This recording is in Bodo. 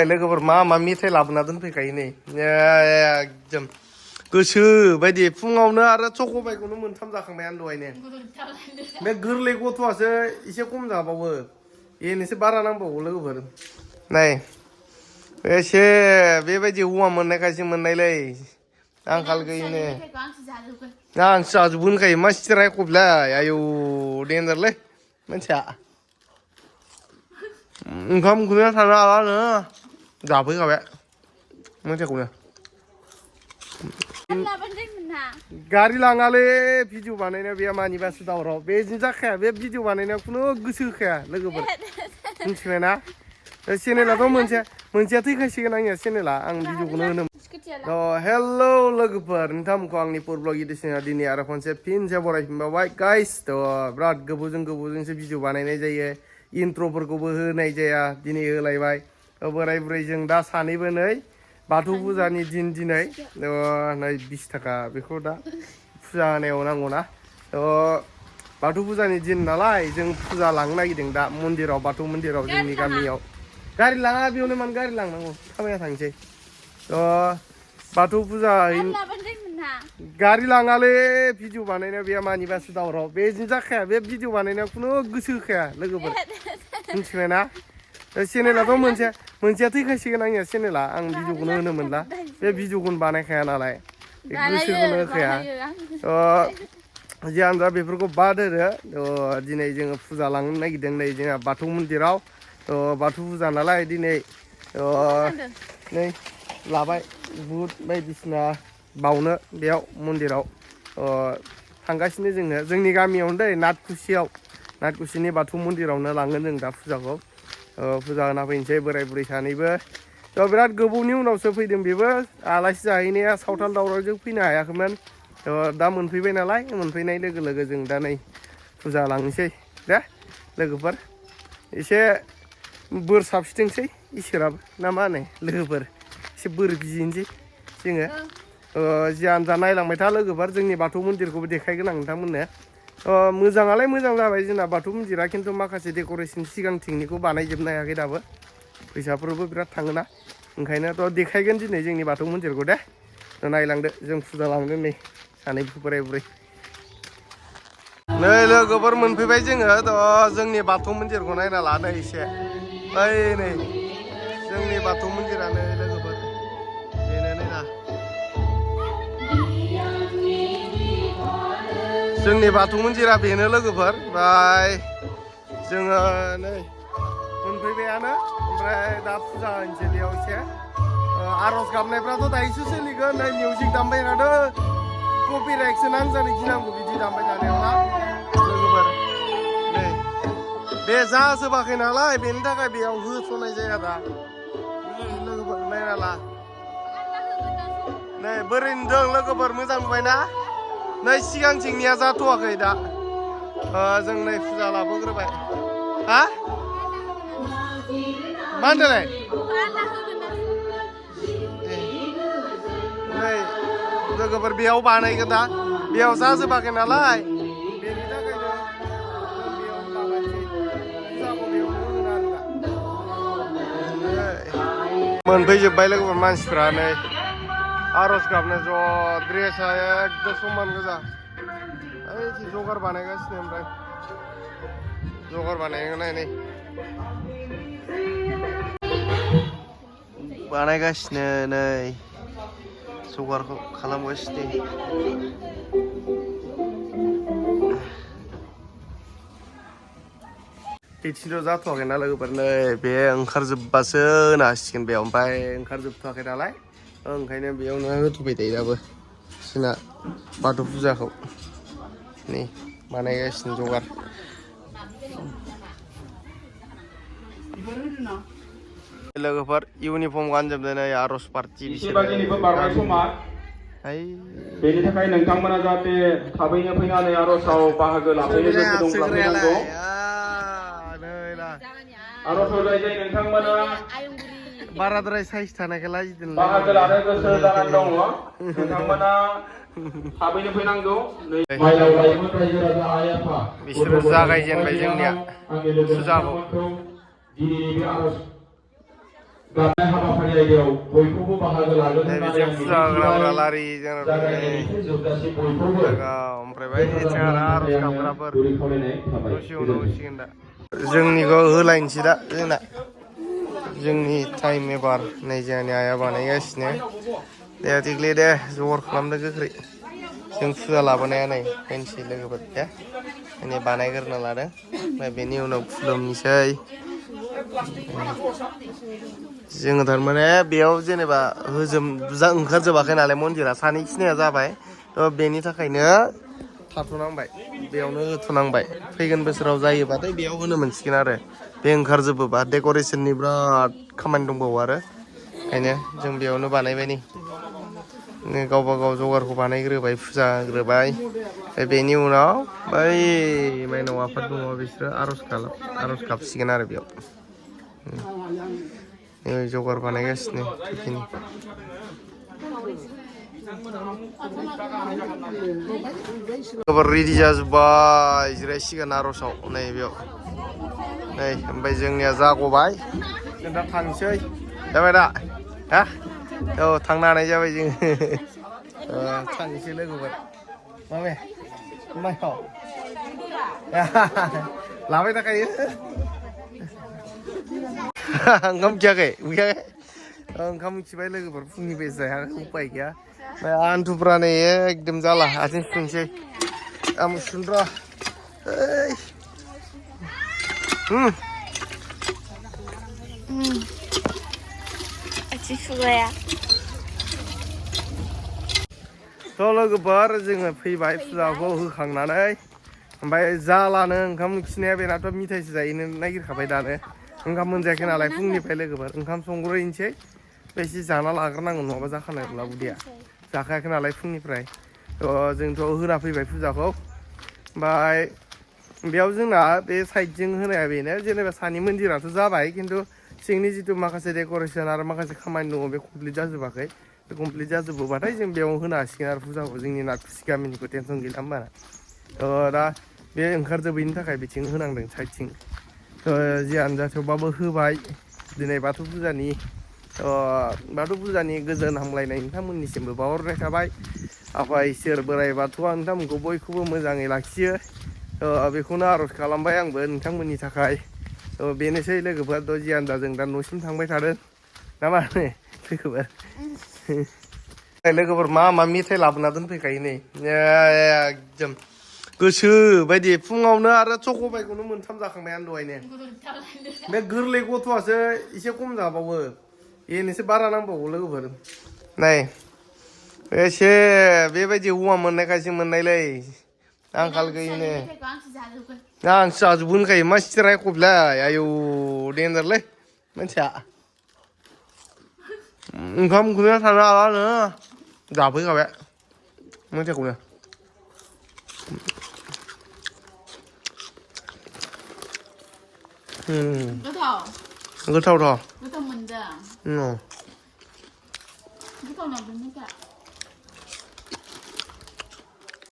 लोगोफोर मा मा मेथाइ लाबोना दोनफैखायो नै एकदम गोसो बायदि फुङावनो आरो चक'बाइखौनो मोनथाम जाखांबाय आं दहायनो बे गोरलै गथ'आसो एसे खम जाबावो बेनोसो बारा नांबावो लोगोफोर नाय एसे बेबायदि हौवा मोननायखायसो मोननायलै आंखाल गैयिनो आं जाजोबो होनखायो मा सिराय खबलाय आयौ देन्जारलै मानसिया ओंखाम उखैना थानो हालानो जाफैखाबाय मेथाइखौनो गारि लाङालै भिडिअ बानायनायाव बे मानिबासो दावराव बेजों जाखाया बे भिडिअ बानायनायाव खुनु गोसो होखाया लोगोफोर मिथिबाय ना चेनेलाथ' मोनसेया थैखासिगोन आंनिया चेनेला आं भिडिअखौनो होनो हेल' लोगोफोर नोंथांमोनखौ आंनि फुड ब्लग इडिसना दिनै आरो खनसे फिनसे बरायफिनबावबाय गाइस बिराद गोबावजोंसो भिडिअ बानायनाय जायो इन्ट्र'फोरखौबो होनाय जाया दिनै होलायबाय बोराय बुरै जों दा सानैबो नै बाथौ फुजानि दिन दिनै नै 20 थाखा बेखौ दा फुजा होनायाव नांगौना बाथौ फुजानि दिन नालाय जों फुजा लांनो नागिरदों दा मन्दिराव बाथौ मन्दिराव जोंनि गामियाव गारि लाङा बेयावनो मानो गारि लांनांगौ थाबायना थांसै बाथौ फुजा गारि लाङालै भिडिअ बानायनायाव बे मानिबासो दावराव बेजों जाखाया बे भिडिअ बानायनायाव खुनु गोसो होखाया लोगोफोर मिथिबाय ना चेनेलाथ' मोनसेया थैखासिगोन आंनिया चेनेला आं भिडिअखौनो होनो मोनला बे भिडिअखौनो बानायखाया नालाय गोसोखौनो होखाया जियानो जा बेफोरखौ बाद होदो दिनै जोङो फुजा लांनो नागिरदों नै जोंहा बाथौ मन्दिराव बाथौ फुजा नालाय दिनै नै लाबाय बुट बायदिसिना बावनो बेयाव मन्दिराव थांगासिनो जोङो जोंनि गामियावनो दै नाथकुसिनि बाथौ मन्दिरावनो लांगोन जों दा फुजाखौ फुजा होना फैनोसै बोराय बुरै सानैबो बिराद गोबावनि उनावसो फैदों बेबो आलासि जाहैनाया सावथाल दावरावजों फैनो हायाखैमोन दा मोनफैबाय नालाय मोनफैनाय लोगो लोगो जों दा नै फुजा लांनोसै दे लोगोफोर एसे बोर साबस्रिथोंसै इसोराबो ना मा होनो लोगोफोर एसे बोर बिहैनोसै जोङो जियानो जा नायलांबाय था लोगोफोर जोंनि बाथौ मन्दिरखौबो देखायगोन आं नोंथांमोननो मोजाङालाय मोजां जाबाय जोंना बाथौ मन्दिरा खिन्थु माखासे डेक'रेसन सिगांथिंनिखौ बानायजोबनो हायाखै दाबो फैसाफोरबो बिराद थाङोना ओंखायनोथ' देखायगोन दिनै जोंनि बाथौ मन्दिरखौ दे नायलांदो जों फुजा लांदो नै सानै बोराय बुरै नै लोगोफोर मोनफैबाय जोङो जोंनि बाथौ मन्दिरखौ नायना लानो एसे ओइ नै जोंनि बाथौ मन्दिरानो लोगोफोर बेनो नै ना जोंनि बाथौ मन्दिरा बेनो लोगोफोर ओमफ्राय जोङो नै मोनफैबायानो ओमफ्राय दा फुजा होनोसै बेयाव एसे आर'ज गाबनायफ्राथ' दायोसो सोलिगोन नै मिउजिक दामबाय थादों कपिराइटसो नांजानो गिनांगौ बिदि दामबाय थानायाव ना लोगोफोर नै बे जाजोबाखै नालाय बेनि थाखाय बेयाव होथ'नाय जाया दा लोगोफोर नायना ला नै बोरै नुदों लोगोफोर मोजां नुबायना नै सिगांथिंनिया जाथ'वाखै दा जों नै फुजा लाबोग्रोबाय हा मा होनदोंलाय नै लोगोफोर बेयाव बानायगोन दा बेयाव जाजोबाखै नालाय बेनि थाखायनो बेयाव माबानोसै फुजाखौ बेयावनो होगोन आरो दा मोनफैजोब्बाय लोगोफोर मानसिफ्रा नै आर'ज गाबनो ज' ड्रेसा एकदम समान गोजा ओइ जगार बानायगासिनो ओमफ्राय जगार बानायगोन नै बानायगासिनो नै जगारखौ खालामगासिनो बिथिंथ' जाथ'वाखैना लोगोफोर नै बे ओंखारजोब्बासो होनो हासिगोन बेयाव ओमफ्राय ओंखारजोबथ'वाखै नालाय ओंखायनो बेयावनो होथ'बाय थायो दाबो जोंना बाथौ फुजाखौ नै बानायगासिनो जगार लोगोफोर इउनिफर्म गानजोबदों नै आर'ज पार्टि बेनि थाखाय नोंथांमोना जाहाथे थाबैनो फैनानै आर'जआव बाहागो लाफैनो गोसो दंब्ला फैनांगौ आर'जआव जाय जाय नोंथांमोना बाराद्राय साइज थानायखाय बाहागो लानो गोसो जानानै दङ नोंथांमोना थाबैनो फैनांगौ बिसोरो जागायजेनबाय जोंनिया फुजाखौ गाबनाय हाबाफारि आयदायाव बयखौबो बाहागो लागोन होननानै आं फुजा होग्राफोरा लारि जागायनायनिफ्राय जोबजासिम बयखौबो ओमफ्राय बायदिसिना आर'ज गाबग्राफोर गुरै खावलायनाय थाबाय दसे उनाव होसिगोन दा जोंनिखौ होलायनोसै दा जोंनि टाइम एबार नै जोंनि आइया बानायगासिनो दे थिगले दे जगार खालामदो गोख्रै जों फुजा लाबोनाया नै फैनोसै लोगोफोर दे माने बानायग्रोना लादों ओमफ्राय बेनि उनाव खुलुमनोसै जोङो थारमाने बेयाव जेनेबा ओंखारजोबाखै नालाय मन्दिरा सानैखिनिया जाबाय थ' बेनि थाखायनो थाथ'नांबाय बेयावनो होथ'नांबाय फैगोन बोसोराव जायोबाथाय बेयाव होनो मोनसिगोन आरो बे ओंखारजोबोबा डेक'रेसननि बिराद खामानि दंबावो आरो ओंखायनो जों बेयावनो बानायबाय नै गावबा गाव जगारखौ बानायग्रोबाय फुजा होग्रोबाय बेनि उनाव बै माइनाव आफाद दङ बिसोरो आर'ज गाबसिगोन आरो बेयाव जगार बानायगासिनो बेखिनि रेडि जाजोब्बाय जिरायसिगोन आर'जआव नै बेयाव नै ओमफ्राय जोंनिया जागबाय जों दा थांसै जाबाय दा हा औ थांनो हानाय जाबाय जोङो थांसै लोगोफोर मामे मायाव लाबाय थाखायो ओंखाम उखैयाखै ओंखाम उखैबाय लोगोफोर फुंनिफ्राय जायाखै उपाय गैया ओमफ्राय आन्थुफ्रा नै एकदम जाला आथिं सुनोसै आं सुन र' थ' लोगोफोर जोङो फैबाय फुजाखौ होखांनानै ओमफ्राय जालानो ओंखाम उखैनाया बेनाथ' मिथाइसो जाहैनो नागिरखाबाय दानो ओंखाम मोनजायाखै नालाय फुंनिफ्राय लोगोफोर ओंखाम संग्रोनोसै एसे जाना लाग्रोनांगौ नङाबा जाखानाय नंला उदैया जाखायाखै नालाय फुंनिफ्राय थ' जोंथ' होना फैबाय फुजाखौ ओमफ्राय बेयाव जोंना बे साइडजों होनाया बेनो जेनेबा सानि मन्दिराथ' जाबाय खिन्थु सिंनि जिथु माखासे डेक'रेसन आरो माखासे खामानि दङ बे कमप्लिट जाजोबाखै बे कमप्लिट जाजोबोबाथाय जों बेयाव होनो हासिगोन आरो फुजाखौ जोंनि नाथुसि गामिनिखौ टेनसन गैला होमबा दा बे ओंखारजोबैनि थाखाय बिथिं होनांदों साइडथिं जियानो जा थेवबाबो होबाय दिनै बाथौ फुजानि गोजोन हामलायनाय नोंथांमोननिसिमबो बावहरनाय थाबाय आफा इसोर बोराइ बाथौआ नोंथांमोनखौ बयखौबो मोजाङै लाखियो बेखौनो आर'ज खालामबाय आंबो नोंथांमोननि थाखाय बेनोसै लोगोफोर जियानो जा जों दा न'सिम थांबाय थादों ना मा होनो लोगोफोर मा मेथाइ लाबोना दोनफैखायो नै एकदम गोसो बायदि फुङावनो आरो चक'बाइखौनो मोनथाम जाखांबाय आं दहायनो बे गोरलै गथ'आसो एसे खम जाबावो बेनोसो बारा नांबावगौ लोगोफोर नाय एसे बेबायदि हौवा मोननायखायसो मोननायलै आंखाल गैयिनो आंसो जाजोबगोन होनखायो मा सिथि रायख'बलाय आयौ देन्जारलै मानसिया ओंखाम उखैना थानो हालानो जाफैखाबाय मेथाइखौनो गोथावथ' गोथाव मोनदों गोथाव नांदों